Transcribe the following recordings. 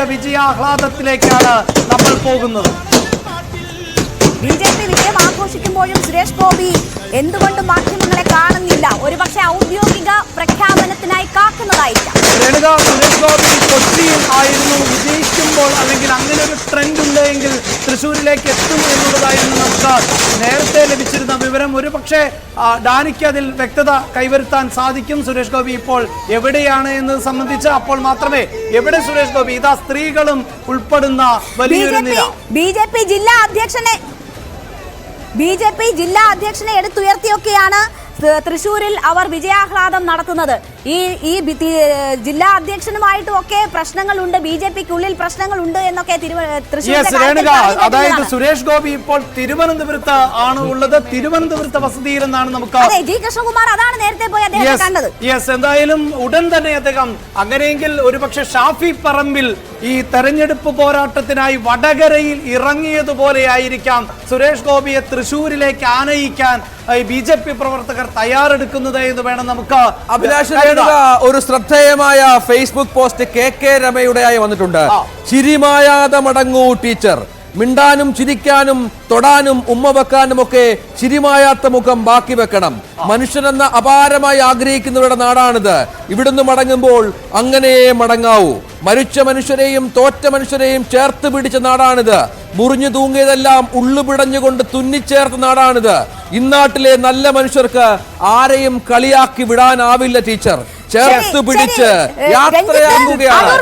ബിജെപിയുടെ വിജയാഹ്ലാദത്തിലേക്കാണ് നമ്മൾ പോകുന്നത്. ബിജെപി വിജയം ആഘോഷിക്കുമ്പോഴും സുരേഷ് ഗോപി എന്തുകൊണ്ട് മാധ്യമങ്ങളെ കാണുന്നില്ല? ഒരുപക്ഷെ ഔദ്യോഗിക പ്രഖ്യാപനത്തിനായി കാക്കുന്നതായിരിക്കാം. സുരേഷ് ഗോപി കൊച്ചിയിൽ ആയിരുന്നു വിജയിക്കുമ്പോൾ, അല്ലെങ്കിൽ അങ്ങനെ ഒരു ട്രെൻഡ് ഉണ്ടെങ്കിൽ തൃശ്ശൂരിലേക്ക് എത്തും എന്നുള്ളതായിരുന്നു നമുക്ക് നേരത്തെ ലഭിച്ചിരുന്ന വിവരം. ഒരുപക്ഷെ ഡാനിക്ക് അതിൽ വ്യക്തത കൈവരുത്താൻ സാധിക്കും. സുരേഷ് ഗോപി ഇപ്പോൾ എവിടെയാണ് എന്നത് സംബന്ധിച്ച് അപ്പോൾ മാത്രമേ. എവിടെ സുരേഷ് ഗോപി? ഇതാ സ്ത്രീകളും ഉൾപ്പെടുന്ന വലിയൊരു നിര. ബിജെപി ജില്ലാ അധ്യക്ഷനെ എടുത്തുയർത്തിയൊക്കെയാണ് തൃശ്ശൂരിൽ അവർ വിജയാഹ്ലാദം നടത്തുന്നത്. ഈ ജില്ലാ അധ്യക്ഷനുമായിട്ടും ഒക്കെ പ്രശ്നങ്ങളുണ്ട്, ബിജെപിക്കുള്ളിൽ പ്രശ്നങ്ങളുണ്ട് എന്നൊക്കെ അതായത് സുരേഷ് ഗോപി ഇപ്പോൾ തിരുവനന്തപുരത്ത് ആണ് ഉള്ളത്. തിരുവനന്തപുരത്തെ വസതിയിൽ നിന്നാണ് നമുക്ക് ജി കൃഷ്ണകുമാർ അതാണ് നേരത്തെ പോയി അദ്ദേഹം കണ്ടത്. എന്തായാലും ഉടൻ തന്നെ അദ്ദേഹം, അങ്ങനെയെങ്കിൽ ഒരുപക്ഷെ ഷാഫി പറമ്പിൽ ഈ തെരഞ്ഞെടുപ്പ് പോരാട്ടത്തിനായി വടകരയിൽ ഇറങ്ങിയതുപോലെ ആയിരിക്കാം സുരേഷ് ഗോപിയെ തൃശ്ശൂരിലേക്ക് ആനയിക്കാൻ ബിജെപി പ്രവർത്തകർ തയ്യാറെടുക്കുന്നത് എന്ന് വേണം നമുക്ക്. അഭിലാഷ്, ഒരു ശ്രദ്ധേയമായ ഫേസ്ബുക്ക് പോസ്റ്റ് കെ രമയുടെ ആയി വന്നിട്ടുണ്ട്. ചിരിമായാതെ മടങ്ങൂ ടീച്ചർ. മിണ്ടാനും ചിരിക്കാനും തൊടാനും ഉമ്മ വെക്കാനും ഒക്കെ ചിരിമായാത്ത മുഖം ബാക്കി വെക്കണം. മനുഷ്യനെന്ന അപാരമായി ആഗ്രഹിക്കുന്നവരുടെ നാടാണിത്. ഇവിടുന്ന് മടങ്ങുമ്പോൾ അങ്ങനെയേ മടങ്ങാവൂ. മരിച്ച മനുഷ്യരെയും തോറ്റ മനുഷ്യരെയും ചേർത്ത് പിടിച്ച നാടാണിത്. മുറിഞ്ഞു തൂങ്ങിയതെല്ലാം ഉള്ളുപിടഞ്ഞുകൊണ്ട് തുന്നിച്ചേർത്ത നാടാണിത്. ഇന്നാട്ടിലെ നല്ല മനുഷ്യർക്ക് ആരെയും കളിയാക്കി വിടാനാവില്ല ടീച്ചർ. ചേർത്ത് പിടിച്ച് യാത്രയാക്കുകയാണ്.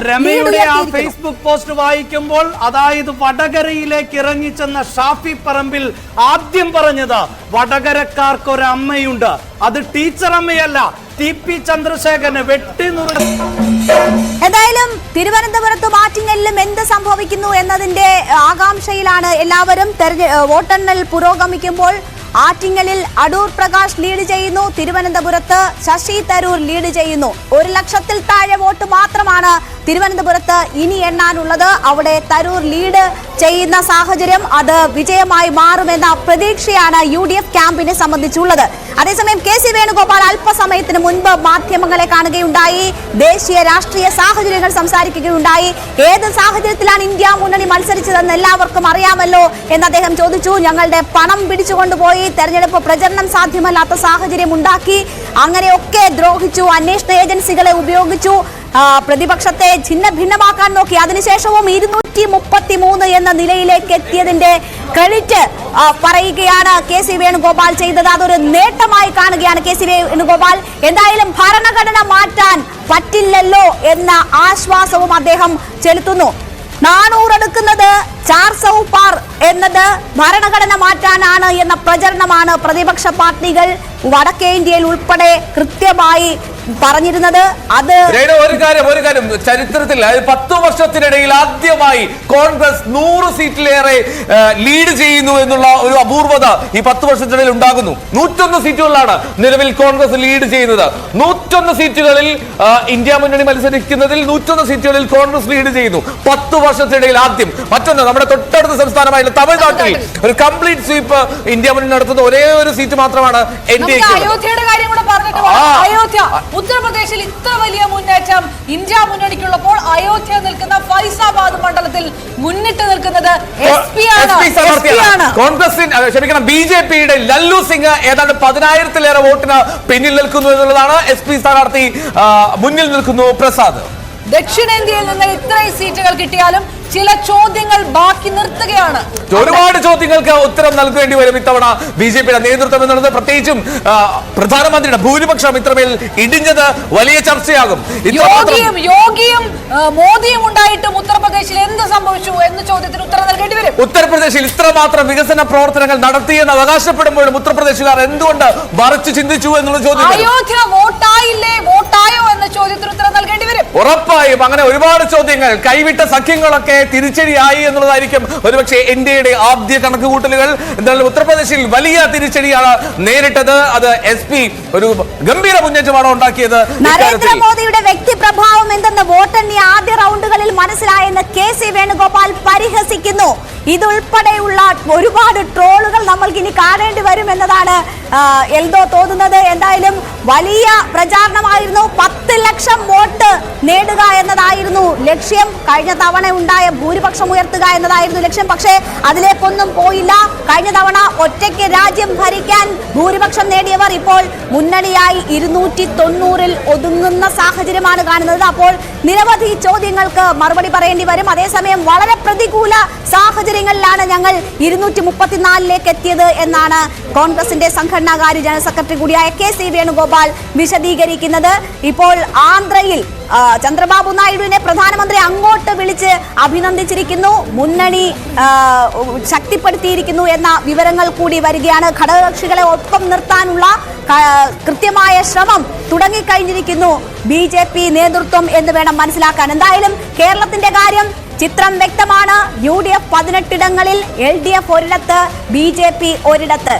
രമയുടെ ആ ഫേസ്ബുക്ക് പോസ്റ്റ് വായിക്കുമ്പോൾ, അതായത് വടകരയിലേക്ക് ഇറങ്ങിച്ചെന്ന ഷാഫി പറമ്പിൽ ആദ്യം പറഞ്ഞത് വടകരക്കാർക്കൊരമ്മയുണ്ട്, അത് ടീച്ചർ അമ്മയല്ല, TP ചന്ദ്രശേഖരനെ വെട്ടിനുറുക്കി. എന്തായാലും തിരുവനന്തപുരത്തും ആറ്റിങ്ങലിലും എന്ത് സംഭവിക്കുന്നു എന്നതിന്റെ ആകാംക്ഷയിലാണ് എല്ലാവരും. വോട്ടെണ്ണൽ പുരോഗമിക്കുമ്പോൾ ആറ്റിങ്ങലിൽ അടൂർ പ്രകാശ് ലീഡ് ചെയ്യുന്നു, തിരുവനന്തപുരത്ത് ശശി തരൂർ ലീഡ് ചെയ്യുന്നു. 1,00,000-ൽ താഴെ വോട്ട് മാത്രമാണ് തിരുവനന്തപുരത്ത് ഇനി എണ്ണാനുള്ളത്. അവിടെ തരൂർ ലീഡ് ചെയ്യുന്ന സാഹചര്യം അത് വിജയമായി മാറുമെന്ന പ്രതീക്ഷയാണ് UDF ക്യാമ്പിനെ സംബന്ധിച്ചുള്ളത്. അതേസമയം KC വേണുഗോപാൽ അല്പസമയത്തിന് മുൻപ് മാധ്യമങ്ങളെ കാണുകയുണ്ടായി, ദേശീയ രാഷ്ട്രീയ സാഹചര്യങ്ങൾ സംസാരിക്കുകയുണ്ടായി. ഏത് സാഹചര്യത്തിലാണ് ഇന്ത്യ മുന്നണി മത്സരിച്ചതെന്ന് എല്ലാവർക്കും അറിയാമല്ലോ എന്ന് അദ്ദേഹം ചോദിച്ചു. ഞങ്ങളുടെ പണം പിടിച്ചുകൊണ്ടുപോയി തെരഞ്ഞെടുപ്പ് പ്രചരണം സാധ്യമല്ലാത്ത സാഹചര്യം ഉണ്ടാക്കി, അങ്ങനെയൊക്കെ ദ്രോഹിച്ചു, അന്വേഷണ ഏജൻസികളെ ഉപയോഗിച്ചു, പ്രതിപക്ഷത്തെ ഛിന്ന ഭിന്നമാക്കാൻ നോക്കി. അതിനുശേഷവും 233 എന്ന നിലയിലേക്ക് എത്തിയതിന്റെ ക്രെഡിറ്റ് പറയുകയാണ് KC വേണുഗോപാൽ ചെയ്തത്. അതൊരു നേട്ടമായി കാണുകയാണ് KC വേണുഗോപാൽ. എന്തായാലും ഭരണഘടന മാറ്റാൻ പറ്റില്ലല്ലോ എന്ന ആശ്വാസവും അദ്ദേഹം ചെലുത്തുന്നു. 400 എടുക്കുന്നത് 400 പാർ എന്നത് ഭരണഘടന മാറ്റാനാണ് എന്ന പ്രചരണമാണ് പ്രതിപക്ഷ പാർട്ടികൾ വടക്കേ ഇന്ത്യയിൽ ഉൾപ്പെടെ കൃത്യമായി പറഞ്ഞിരുന്നത്. അത് ഒരു കാര്യം ചരിത്രത്തിൽ 10 വർഷത്തിനിടയിൽ ആദ്യമായി കോൺഗ്രസ് 100 സീറ്റിലേറെ ലീഡ് ചെയ്യുന്നു എന്നുള്ള ഒരു അപൂർവത ഈ 10 വർഷത്തിനിടയിൽ ഉണ്ടാകുന്നു. 101 സീറ്റുകളിലാണ് നിലവിൽ കോൺഗ്രസ് ലീഡ് ചെയ്യുന്നത്. 101 സീറ്റുകളിൽ ഇന്ത്യ മുന്നണി മത്സരിക്കുന്നതിൽ 101 സീറ്റുകളിൽ കോൺഗ്രസ് ലീഡ് ചെയ്യുന്നു 10 വർഷത്തിനിടയിൽ ആദ്യം. മറ്റൊന്ന്, നമ്മുടെ തൊട്ടടുത്ത സംസ്ഥാനമായിട്ടുള്ള തമിഴ്നാട്ടിൽ ഒരു കംപ്ലീറ്റ് സ്വീപ്പ് ഇന്ത്യ മുന്നണി നടത്തുന്ന ഒരേ ഒരു സീറ്റ് മാത്രമാണ് അയോധ്യയുടെ കാര്യം കൂടെ പറഞ്ഞിട്ട് അയോധ്യ ഉത്തർപ്രദേശിൽ ഇത്ര വലിയ മുന്നേറ്റം ഇന്ത്യ മുന്നണിക്കുള്ളപ്പോൾ അയോധ്യ നിൽക്കുന്ന ഫൈസാബാദ് മണ്ഡലത്തിൽ മുന്നിട്ട് നിൽക്കുന്നത് SP ആണ്. കോൺഗ്രസ് BJPയുടെ ലല്ലു സിംഗ് ഏതാണ്ട് 10,000-ലേറെ വോട്ടിന് പിന്നിൽ നിൽക്കുന്നു എന്നുള്ളതാണ്. SP സ്ഥാനാർത്ഥി മുന്നിൽ നിൽക്കുന്നു പ്രസാദ്. ദക്ഷിണേന്ത്യയിൽ നിന്ന് ഇത്രയും സീറ്റുകൾ കിട്ടിയാലും ചില ചോദ്യങ്ങൾ ബാക്കി നിർത്തുകയാണ്. ഒരുപാട് ചോദ്യങ്ങൾക്ക് ഉത്തരം നൽകേണ്ടി വരും ഇത്തവണ BJPയുടെ നേതൃത്വം എന്നുള്ളത്. പ്രത്യേകിച്ചും പ്രധാനമന്ത്രിയുടെ ഭൂരിപക്ഷം ഇത്രമേൽ ഇടിഞ്ഞത് വലിയ ചർച്ചയാകും. യോഗിയും മോദിയും ഉണ്ടായിട്ടും ഉത്തർപ്രദേശിൽ എന്ത് സംഭവിച്ചു എന്ന ചോദ്യത്തിന് ഉത്തരം നൽകേണ്ടി വരും. ഉത്തർപ്രദേശിൽ ഇത്രമാത്രം വികസന പ്രവർത്തനങ്ങൾ നടത്തിയെന്ന് അവകാശപ്പെടുമ്പോഴും ഉത്തർപ്രദേശുകാർ എന്തുകൊണ്ട് മറിച്ച് ചിന്തിച്ചു എന്നുള്ള ചോദ്യം. അയോധ്യ വോട്ടായില്ലേ, വോട്ടായോ എന്ന ചോദ്യത്തിന് ഉത്തരം നൽകേണ്ടി വരും. ഉറപ്പായും അങ്ങനെ ഒരുപാട് ചോദ്യങ്ങൾ. കൈവിട്ട സഖ്യങ്ങളൊക്കെ തിരിച്ചടിയായി എന്നുള്ളതായിരിക്കും ഒരുപക്ഷെ ഇന്ത്യയുടെ ആദ്യ കണക്കുകൂട്ടലുകൾ. എന്തായാലും ഉത്തർപ്രദേശിൽ വലിയ തിരിച്ചടിയാണ് നേരിട്ടത്. അത് SP ഒരു ഗംഭീര മുന്നേറ്റമാണ് ഉണ്ടാക്കിയത്. നരേന്ദ്രമോദിയുടെ വ്യക്തിപ്രഭാവം എന്തെന്ന് വോട്ടെണ്ണി ആദ്യ റൗണ്ടുകളിൽ മനസ്സിലായെന്ന് KC വേണുഗോപാൽ പരിഹസിക്കുന്നു. ഇതുൾപ്പെടെയുള്ള ഒരുപാട് ട്രോളുകൾ നമ്മൾക്ക് ഇനി കാണേണ്ടി വരും എന്നതാണ് എൽദോ തോന്നുന്നത്. എന്തായാലും വലിയ പ്രചാരണമായിരുന്നു. 10 ലക്ഷം വോട്ട് നേടുക എന്നതായിരുന്നു ലക്ഷ്യം. കഴിഞ്ഞ തവണ ഉണ്ടായ ഭൂരിപക്ഷം ഉയർത്തുക എന്നതായിരുന്നു ലക്ഷ്യം. പക്ഷേ അതിലേക്കൊന്നും പോയില്ല. കഴിഞ്ഞ തവണ ഒറ്റയ്ക്ക് രാജ്യം ഭരിക്കാൻ ഭൂരിപക്ഷം നേടിയവർ ഇപ്പോൾ മുന്നണിയായി 290-ൽ ഒതുങ്ങുന്ന സാഹചര്യമാണ് കാണുന്നത്. അപ്പോൾ നിരവധി ചോദ്യങ്ങൾക്ക് മറുപടി പറയേണ്ടി വരും. അതേസമയം വളരെ പ്രതികൂല സാഹചര്യങ്ങളിലാണ് ഞങ്ങൾ 234ലേക്ക് എത്തിയത് എന്നാണ് കോൺഗ്രസിന്റെ സംഘടനാകാര്യ ജനറൽ സെക്രട്ടറി കൂടിയായ KC വേണുഗോപാൽ വിശദീകരിക്കുന്നത്. ഇപ്പോൾ ആന്ധ്രയിൽ ചന്ദ്രബാബു നായിഡുവിനെ പ്രധാനമന്ത്രി അങ്ങോട്ട് വിളിച്ച് അഭിനന്ദിച്ചിരിക്കുന്നു. മുന്നണി ശക്തിപ്പെടുത്തിയിരിക്കുന്നു എന്ന വിവരങ്ങൾ കൂടി വരികയാണ്. ഘടകകക്ഷികളെ ഒപ്പം നിർത്താനുള്ള കൃത്യമായ ശ്രമം തുടങ്ങിക്കഴിഞ്ഞിരിക്കുന്നു BJP നേതൃത്വം എന്ന് വേണം മനസ്സിലാക്കാൻ. എന്തായാലും കേരളത്തിന്റെ കാര്യം ചിത്രം വ്യക്തമാണ്. UDF 18 ഇടങ്ങളിൽ, LDF ഒരിടത്ത്, BJP ഒരിടത്ത്.